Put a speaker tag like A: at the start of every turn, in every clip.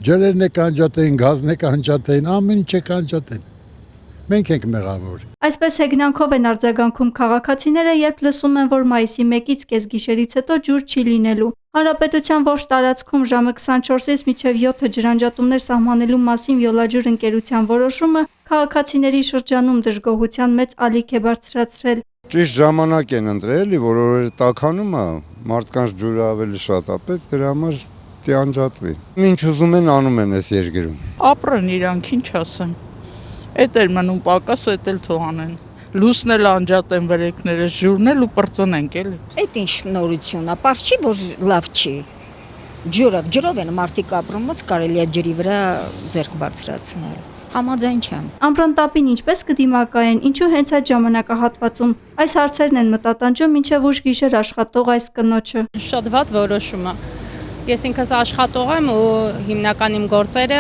A: Ջրերն է կանջատեն, գազն է կանջատեն, ամեն ինչ է կանջատեն։ Մենք ենք մեղավոր։
B: Այսպես հեգնանքով են արձագանքում քաղաքացիները, երբ լսում են, որ մայիսի 1-ից կեսգիշերից հետո ջուր չի լինելու։ Հանրապետության ողջ տարածքում ժամը 24-ից մինչև 7 ջրանջատումներ սահմանելու մասին Յոլաջուր ընկերության որոշումը քաղաքացիների շրջանում դժգոհության մեծ ալիք է բարձրացրել։
C: Ճիշտ ժամանակ են ընտրել, որ օրերը տաքանում է, մարդկանց ջուրը ավելի շատ է պետք, դրա համար տյանջատվի։ Ինչ ուզում են անում են այս երկրում։
D: Ապրեն իրանք, ինչ ասեմ։ Էդ էլ մնում պակաս, էդ էլ թողանեն։ Լուսն էլ անջատեն վրեկները, ջուրն էլ ու պրծնենք էլի։
E: Այդ ինչ նորություն է, պարզ չի, որ լավ չի։ Ջրով են մարդիկ ապրում, ոնց կարելի է ջրի վրա ձեռք բարձրացնել։ Համաձայն չեմ։
B: Ամռանտապին ինչպես կդիմակայեն, ինչու հենց այդ ժամանակահատվածում։ Այս հարցերն են մտատանջում մինչև ուշ գիշեր աշխատող այս կնոջը։
F: Շատ վատ որոշում է։ Ես ինքս աշխատող եմ ու հիմնական իմ գործերը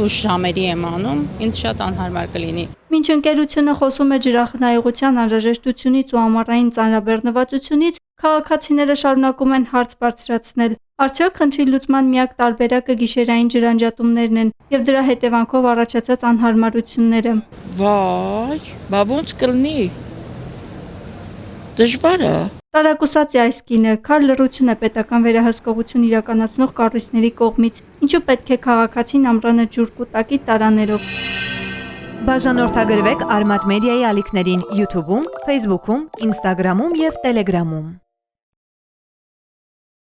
F: ուշ ժամերի եմ անում, ինձ շատ անհարմար կլինի։
B: Մինչ ընկերությունը խոսում է ջրախնայողության անհրաժեշտությունից ու ամառային ծանրաբեռնվածությունից, քաղաքացիները շարունակում են հարց բարձրացնել։ Արդյոք խնդրի լուծման միակ տարբերակը գիշերային ջրանջատումներն են եւ դրա հետևանքով առաջացած անհարմարությունները։
D: Վայ, բա ոնց կլինի։ Դժվար է։
B: Տարակուսած է այս կինը, քար լռություն է պետական վերահսկողություն իրականացնող կառույցների կողմից, ինչու պետք է քաղաքացին ամռանը ջուր կուտակի տարաներով։
G: Բաժանորդագրվեք Արմատ մեդիայի ալիքներին YouTube-ում, Facebook-ում, Instagram-ում եւ Telegram-ում։